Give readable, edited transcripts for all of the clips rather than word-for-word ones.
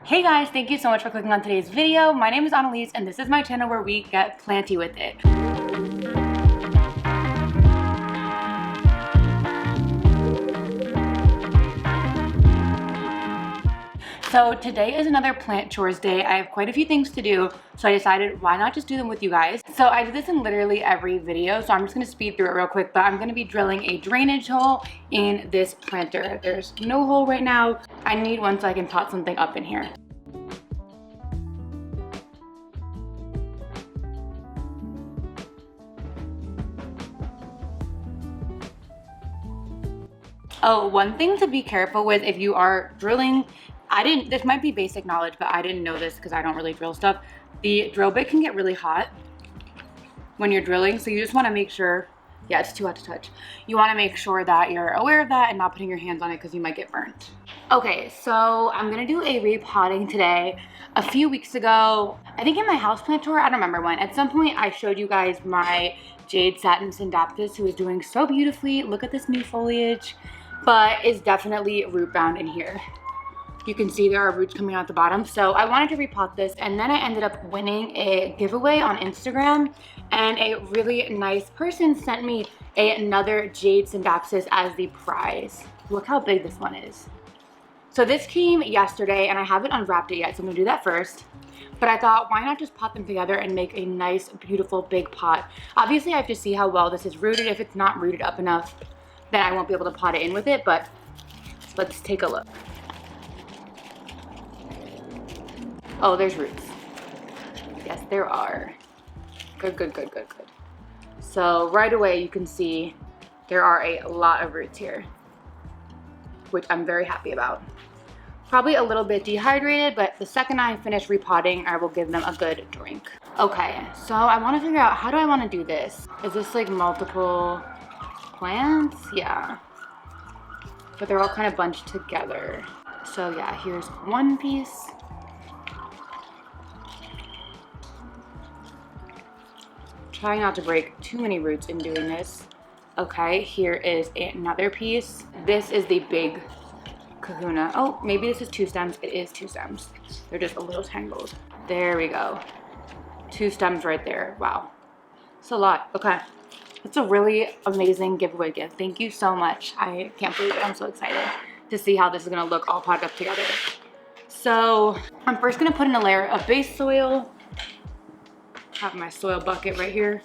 Hey guys, thank you so much for clicking on today's video. My name is Annalise and this is my channel where we get planty with it. So today is another plant chores day. I have quite a few things to do, so I decided why not just do them with you guys. So I do this in literally every video, so I'm just gonna speed through it real quick, but I'm gonna be drilling a drainage hole in this planter. There's no hole right now. I need one so I can pot something up in here. Oh, one thing to be careful with if you are drilling, this might be basic knowledge, but I didn't know this because I don't really drill stuff. The drill bit can get really hot when you're drilling, so you just want to make sure, yeah, it's too hot to touch. You want to make sure that you're aware of that and not putting your hands on it because you might get burnt. Okay, so I'm gonna do a repotting today. A few weeks ago, I think in my houseplant tour, I don't remember when, at some point I showed you guys my jade satin syndaptus who is doing so beautifully. Look at this new foliage, but is definitely root bound in here. You can see there are roots coming out the bottom. So I wanted to repot this, and then I ended up winning a giveaway on Instagram, and a really nice person sent me another jade syndapsus as the prize. Look how big this one is. So this came yesterday and I haven't unwrapped it yet, so I'm gonna do that first. But I thought, why not just pot them together and make a nice, beautiful, big pot? Obviously I have to see how well this is rooted. If it's not rooted up enough, then I won't be able to pot it in with it, but let's take a look. Oh, there's roots. Yes, there are. Good, good, good, good, good. So right away you can see there are a lot of roots here, which I'm very happy about. Probably a little bit dehydrated, but the second I finish repotting, I will give them a good drink. Okay, so I want to figure out, how do I want to do this? Is this like multiple plants? Yeah. But they're all kind of bunched together. So yeah, here's one piece. Trying not to break too many roots in doing this. Okay, here is another piece. This is the big kahuna. Oh, maybe this is two stems. It is two stems. They're just a little tangled. There we go. Two stems right there. Wow. It's a lot. Okay. It's a really amazing giveaway gift. Thank you so much. I can't believe it. I'm so excited to see how this is gonna look all potted up together. So I'm first gonna put in a layer of base soil. Have my soil bucket right here.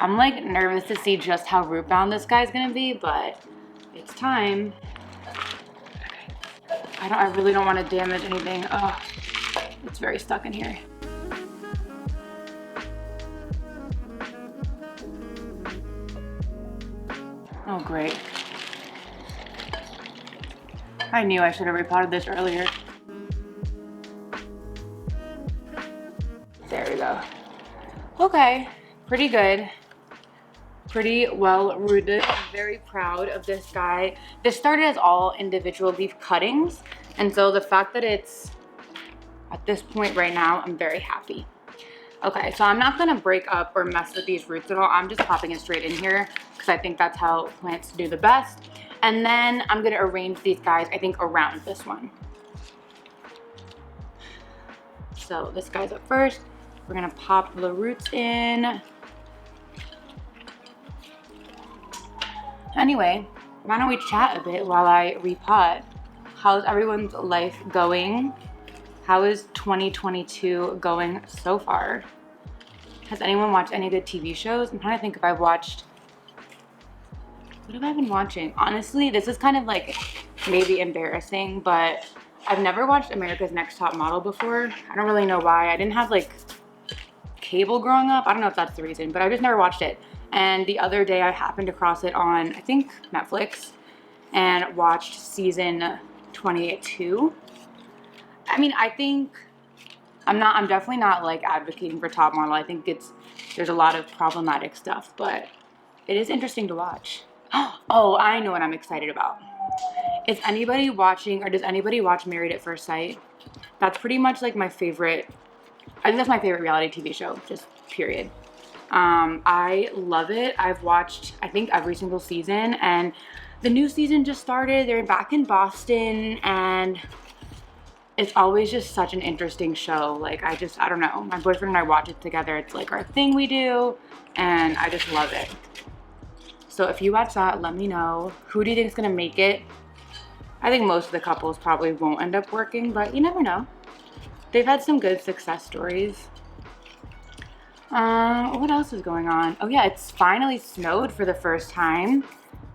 I'm like nervous to see just how root bound this guy's gonna be, but it's time. I really don't want to damage anything. Oh, it's very stuck in here. Oh, great. I knew I should have repotted this earlier. There we go. Okay, pretty good. Pretty well rooted. I'm very proud of this guy. This started as all individual leaf cuttings, and so the fact that it's at this point right now, I'm very happy. Okay, so I'm not gonna break up or mess with these roots at all. I'm just popping it straight in here because I think that's how plants do the best. And then I'm gonna arrange these guys, I think, around this one. So this guy's up first. We're gonna pop the roots in. Anyway, why don't we chat a bit while I repot? How's everyone's life going? How is 2022 going so far? Has anyone watched any good TV shows? I'm trying to think if I've watched, what have I been watching? Honestly, this is kind of like maybe embarrassing, but I've never watched America's Next Top Model before. I don't really know why. I didn't have like cable growing up. I don't know if that's the reason, but I just never watched it. And the other day I happened across it on, I think, Netflix, and watched season 22. I mean, I think, I'm definitely not like advocating for top model. I think there's a lot of problematic stuff, but it is interesting to watch. Oh, I know what I'm excited about. Is anybody watching, or does anybody watch Married at First Sight? That's pretty much like my favorite, I think that's my favorite reality TV show, just period. I love it. I've watched, I think, every single season, and the new season just started. They're back in Boston, and it's always just such an interesting show. Like, I don't know. My boyfriend and I watch it together. It's like our thing we do, and I just love it. So if you watch that, let me know. Who do you think is gonna make it? I think most of the couples probably won't end up working, but you never know. They've had some good success stories. What else is going on? Oh yeah, it's finally snowed for the first time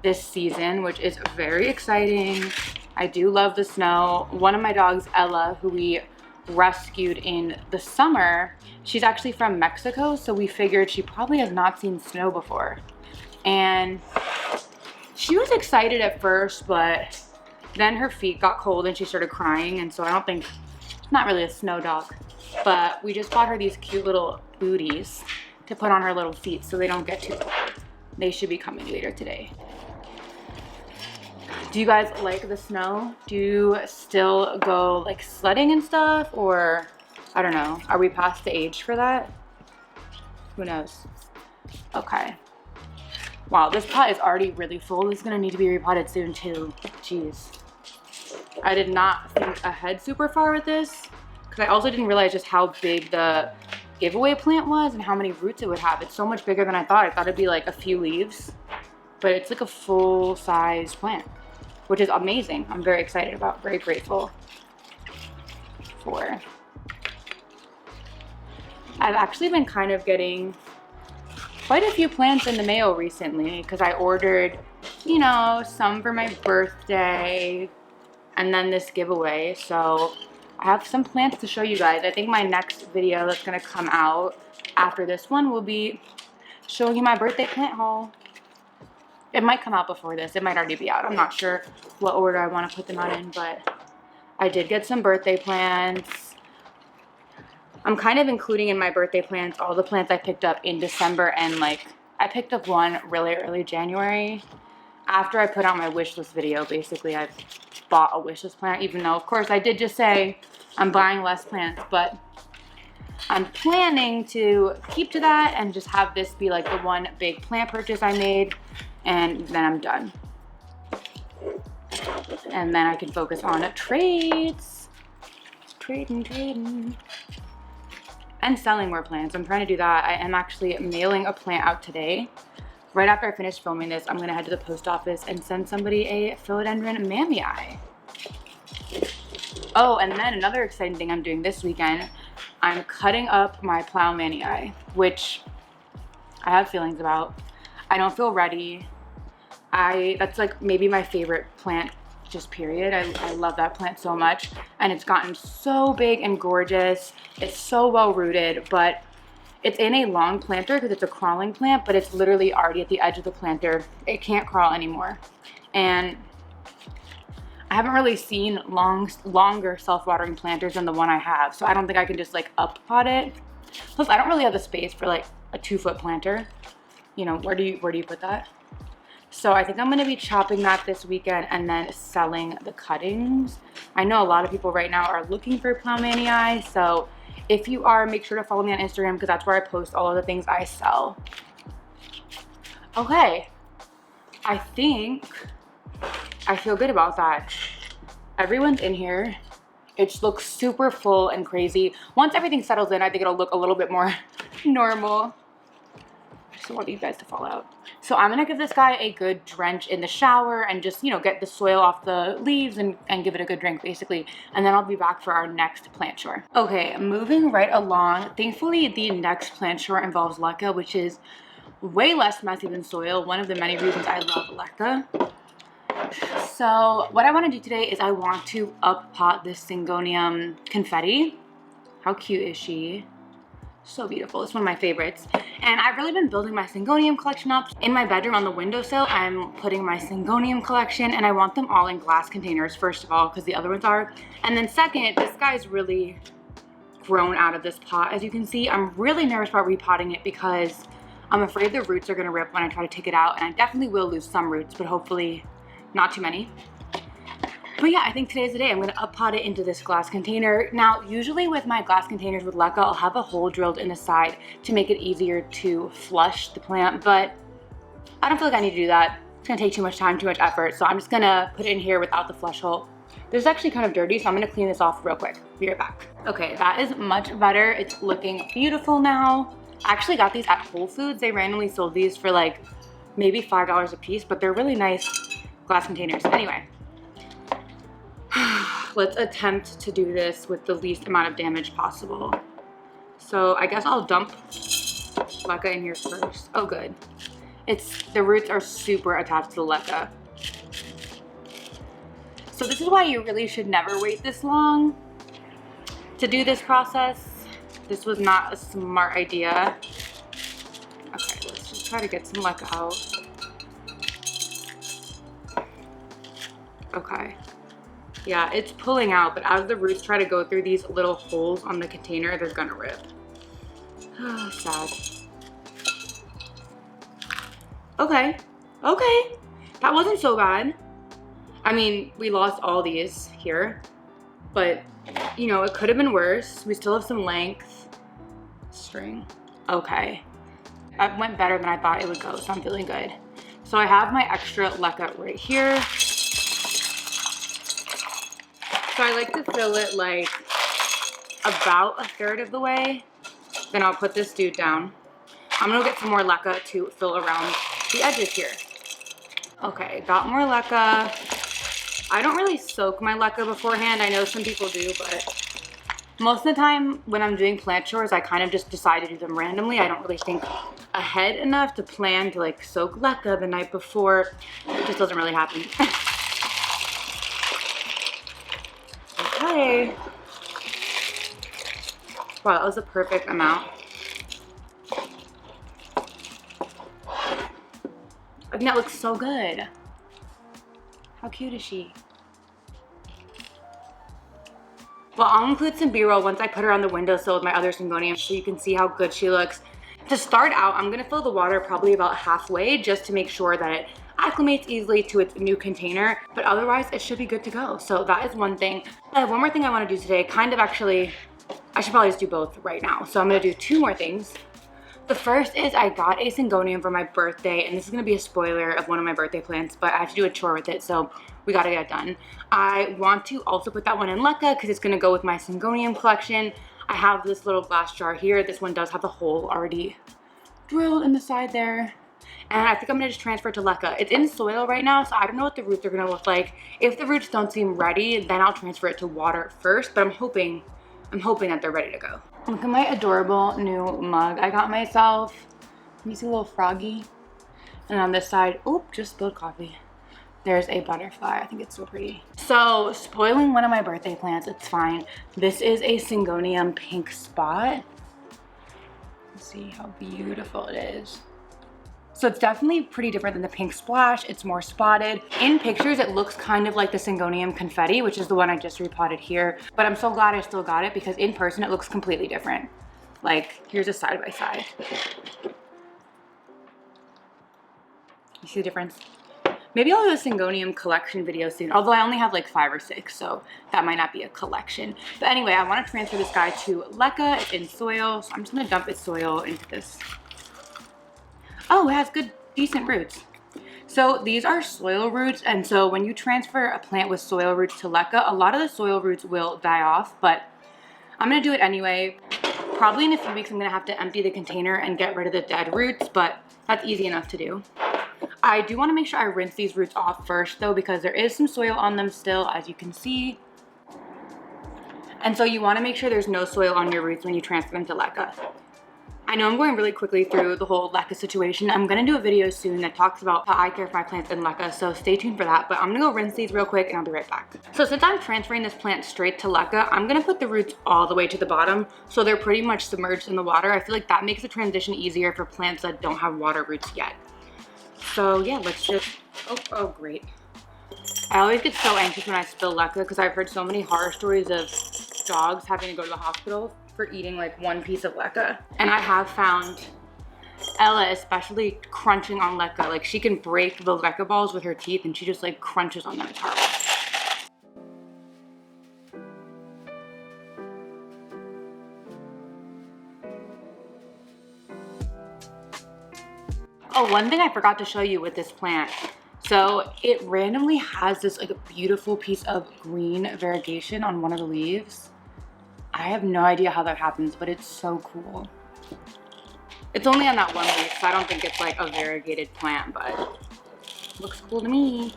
this season, which is very exciting. I do love the snow. One of my dogs, Ella, who we rescued in the summer, she's actually from Mexico, so we figured she probably has not seen snow before. And she was excited at first, but then her feet got cold and she started crying, and so I don't think, not really a snow dog, but we just bought her these cute little booties to put on her little feet so they don't get too cold. They should be coming later today. Do you guys like the snow? Do you still go like sledding and stuff, or I don't know, are we past the age for that? Who knows? Okay. Wow, this pot is already really full. This is gonna need to be repotted soon too. Jeez. I did not think ahead super far with this, because I also didn't realize just how big the giveaway plant was and how many roots it would have. It's so much bigger than I thought. I thought it'd be like a few leaves, but it's like a full-size plant, which is amazing. I'm very excited about, very grateful for. I've actually been kind of getting quite a few plants in the mail recently, because I ordered, you know, some for my birthday and then this giveaway. So I have some plants to show you guys. I think my next video that's gonna come out after this one will be showing you my birthday plant haul. It might come out before this. It might already be out. I'm not sure what order I want to put them out in, but I did get some birthday plants. I'm kind of including in my birthday plants all the plants I picked up in December, and like I picked up one really early January. After I put out my wish list video, basically I bought a wish list plant, even though of course I did just say I'm buying less plants, but I'm planning to keep to that and just have this be like the one big plant purchase I made, and then I'm done. And then I can focus on trades. Trading. And selling more plants. I'm trying to do that. I am actually mailing a plant out today. Right after I finish filming this, I'm gonna head to the post office and send somebody a philodendron mammii. Oh, and then another exciting thing I'm doing this weekend, I'm cutting up my plow manii, which I have feelings about. I don't feel ready. That's like maybe my favorite plant, just period. I love that plant so much, and it's gotten so big and gorgeous. It's so well rooted, but it's in a long planter because it's a crawling plant, but it's literally already at the edge of the planter. It can't crawl anymore. And I haven't really seen longer self-watering planters than the one I have, so I don't think I can just like up pot it. Plus, I don't really have the space for like a 2-foot planter. You know, where do you put that? So I think I'm gonna be chopping that this weekend and then selling the cuttings. I know a lot of people right now are looking for plow manii, so if you are, make sure to follow me on Instagram, because that's where I post all of the things I sell. Okay, I think I feel good about that. Everyone's in here. It just looks super full and crazy. Once everything settles in, I think it'll look a little bit more normal. I just don't want these guys to fall out. So I'm gonna give this guy a good drench in the shower and just, you know, get the soil off the leaves and give it a good drink basically. And then I'll be back for our next plant chore. Okay, moving right along. Thankfully, the next plant chore involves leca, which is way less messy than soil. One of the many reasons I love leca. So what I want to do today is I want to up pot this Syngonium confetti. How cute is she? So beautiful. It's one of my favorites. And I've really been building my Syngonium collection up. In my bedroom on the windowsill, I'm putting my Syngonium collection, and I want them all in glass containers, first of all, because the other ones are. And then second, this guy's really grown out of this pot. As you can see, I'm really nervous about repotting it because I'm afraid the roots are going to rip when I try to take it out. And I definitely will lose some roots, but hopefully not too many. But yeah, I think today's the day. I'm gonna up pot it into this glass container. Now, usually with my glass containers with leca, I'll have a hole drilled in the side to make it easier to flush the plant, but I don't feel like I need to do that. It's gonna take too much time, too much effort, so I'm just gonna put it in here without the flush hole. This is actually kind of dirty, so I'm gonna clean this off real quick. Be right back. Okay, that is much better. It's looking beautiful now. I actually got these at Whole Foods. They randomly sold these for like maybe $5 a piece, but they're really nice glass containers. Anyway, let's attempt to do this with the least amount of damage possible. So I guess I'll dump leca in here first. Oh, good. The roots are super attached to the leca. So this is why you really should never wait this long to do this process. This was not a smart idea. Okay, let's just try to get some leca out. Okay. Yeah, it's pulling out, but as the roots try to go through these little holes on the container, they're gonna rip. Sad. Okay, okay. That wasn't so bad. I mean, we lost all these here, but you know, it could have been worse. We still have some length. String. Okay. That went better than I thought it would go, so I'm feeling good. So I have my extra leca right here. So I like to fill it like about 1/3 of the way. Then I'll put this dude down. I'm gonna get some more leca to fill around the edges here. Okay, got more leca. I don't really soak my leca beforehand. I know some people do, but most of the time when I'm doing plant chores, I kind of just decide to do them randomly. I don't really think ahead enough to plan to like soak leca the night before. It just doesn't really happen. Okay. Wow, that was a perfect amount. I think that looks so good. How cute is she? Well, I'll include some B-roll once I put her on the windowsill with my other Syngonium so you can see how good she looks. To start out, I'm gonna fill the water probably about halfway just to make sure that it acclimates easily to its new container, but otherwise it should be good to go. So that is one thing. I have one more thing I wanna do today, kind of actually, I should probably just do both right now. So I'm gonna do 2 more things. The first is I got a Syngonium for my birthday, and this is gonna be a spoiler of one of my birthday plants, but I have to do a chore with it, so we gotta get it done. I want to also put that one in leca because it's gonna go with my Syngonium collection. I have this little glass jar here. This one does have the hole already drilled in the side there. And I think I'm gonna just transfer it to leca. It's in soil right now, so I don't know what the roots are gonna look like. If the roots don't seem ready, then I'll transfer it to water first, but I'm hoping that they're ready to go. Look at my adorable new mug I got myself. You see a little froggy? And on this side, oop, just spilled coffee. There's a butterfly. I think it's so pretty. So, spoiling one of my birthday plants, it's fine. This is a Syngonium pink spot. Let's see how beautiful it is. So it's definitely pretty different than the pink splash. It's more spotted. In pictures, it looks kind of like the Syngonium confetti, which is the one I just repotted here. But I'm so glad I still got it because in person, it looks completely different. Like, here's a side by side. You see the difference? Maybe I'll do a Syngonium collection video soon, although I only have like 5 or 6, so that might not be a collection. But anyway, I want to transfer this guy to leca. It's in soil, so I'm just going to dump its soil into this. Oh, it has good, decent roots. So these are soil roots, and so when you transfer a plant with soil roots to leca, a lot of the soil roots will die off, but I'm going to do it anyway. Probably in a few weeks, I'm going to have to empty the container and get rid of the dead roots, but that's easy enough to do. I do want to make sure I rinse these roots off first though, because there is some soil on them still, as you can see. And so you want to make sure there's no soil on your roots when you transfer them to leca. I know I'm going really quickly through the whole leca situation. I'm going to do a video soon that talks about how I care for my plants in leca, so stay tuned for that. But I'm going to go rinse these real quick and I'll be right back. So since I'm transferring this plant straight to leca, I'm going to put the roots all the way to the bottom, so they're pretty much submerged in the water. I feel like that makes the transition easier for plants that don't have water roots yet. So yeah, let's just, oh great. I always get so anxious when I spill leca because I've heard so many horror stories of dogs having to go to the hospital for eating like one piece of leca. And I have found Ella especially crunching on leca. Like she can break the leca balls with her teeth and she just like crunches on them. It's horrible. Oh, one thing I forgot to show you with this plant. So it randomly has this like a beautiful piece of green variegation on one of the leaves. I have no idea how that happens, but it's so cool. It's only on that one leaf, so I don't think it's like a variegated plant, but looks cool to me.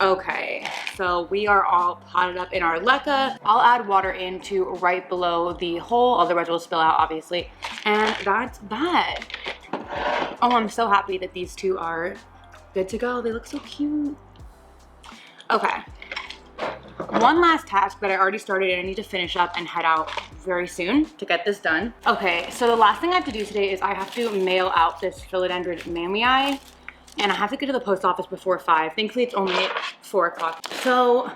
Okay, so we are all potted up in our leca. I'll add water into right below the hole, otherwise it will spill out, obviously. And that's that. Oh, I'm so happy that these two are good to go. They look so cute. Okay. One last task that I already started and I need to finish up and head out very soon to get this done. Okay, so the last thing I have to do today is I have to mail out this philodendron mammii, and I have to get to the post office before 5. Thankfully, it's only 4 o'clock. So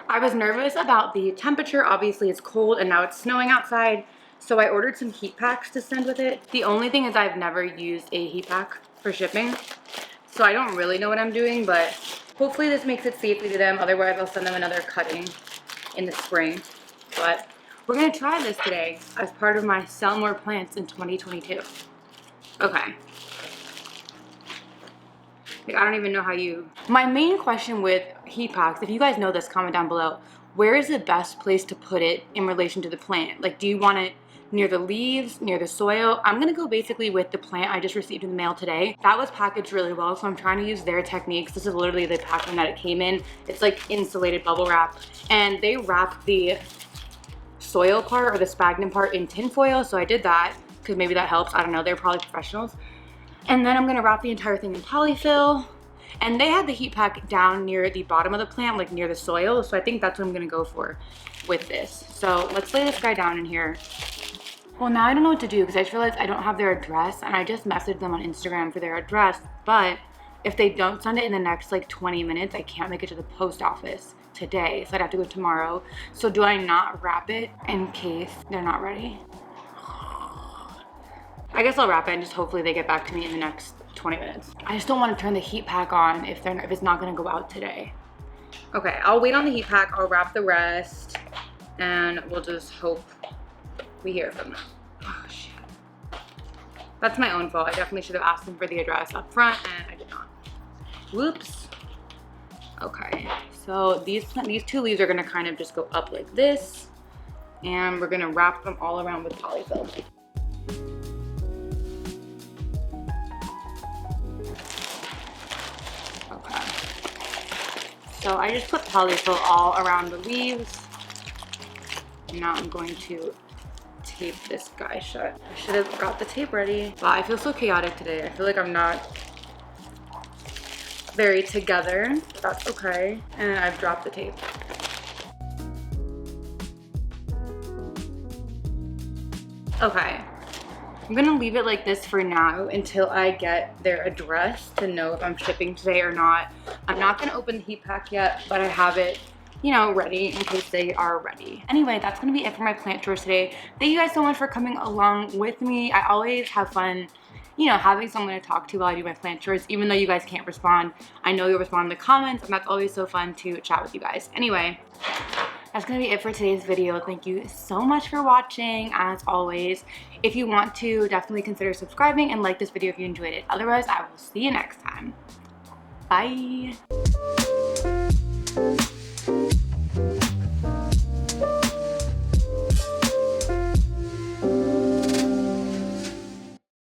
I was nervous about the temperature. Obviously, it's cold and now it's snowing outside. So I ordered some heat packs to send with it. The only thing is I've never used a heat pack for shipping. So I don't really know what I'm doing, but hopefully this makes it safely to them. Otherwise, I'll send them another cutting in the spring. But we're gonna try this today as part of my Sell More Plants in 2022. Okay. Like, I don't even know how you... My main question with heat packs, if you guys know this, comment down below. Where is the best place to put it in relation to the plant? Like, do you want it near the leaves, near the soil? I'm gonna go basically with the plant I just received in the mail today. That was packaged really well, so I'm trying to use their techniques. This is literally the packaging that it came in. It's like insulated bubble wrap, and they wrapped the soil part or the sphagnum part in tin foil, so I did that because maybe that helps. I don't know, they're probably professionals. And then I'm gonna wrap the entire thing in polyfill. And they had the heat pack down near the bottom of the plant, like near the soil. So I think that's what I'm gonna go for with this. So let's lay this guy down in here. Well, now I don't know what to do because I just realized I don't have their address, and I just messaged them on Instagram for their address. But if they don't send it in the next like 20 minutes, I can't make it to the post office today. So I'd have to go tomorrow. So do I not wrap it in case they're not ready? I guess I'll wrap it and just hopefully they get back to me in the next 20 minutes. I just don't want to turn the heat pack on if it's not gonna go out today. Okay, I'll wait on the heat pack, I'll wrap the rest, and we'll just hope we hear from them. Oh, shit. That's my own fault. I definitely should have asked them for the address up front, and I did not. Whoops. Okay, so these 2 leaves are gonna kind of just go up like this, and we're gonna wrap them all around with polyfill. So I just put polyfill all around the leaves. Now I'm going to tape this guy shut. I should have got the tape ready. Wow, I feel so chaotic today. I feel like I'm not very together. That's okay. And I've dropped the tape. Okay. I'm gonna leave it like this for now until I get their address to know if I'm shipping today or not. I'm not gonna open the heat pack yet, but I have it, you know, ready in case they are ready. Anyway, that's gonna be it for my plant tours today. Thank you guys so much for coming along with me. I always have fun, you know, having someone to talk to while I do my plant tours, even though you guys can't respond. I know you'll respond in the comments, and that's always so fun to chat with you guys. Anyway, that's gonna be it for today's video. Thank you so much for watching. As always, if you want to, definitely consider subscribing and like this video if you enjoyed it. Otherwise, I will see you next time. Bye.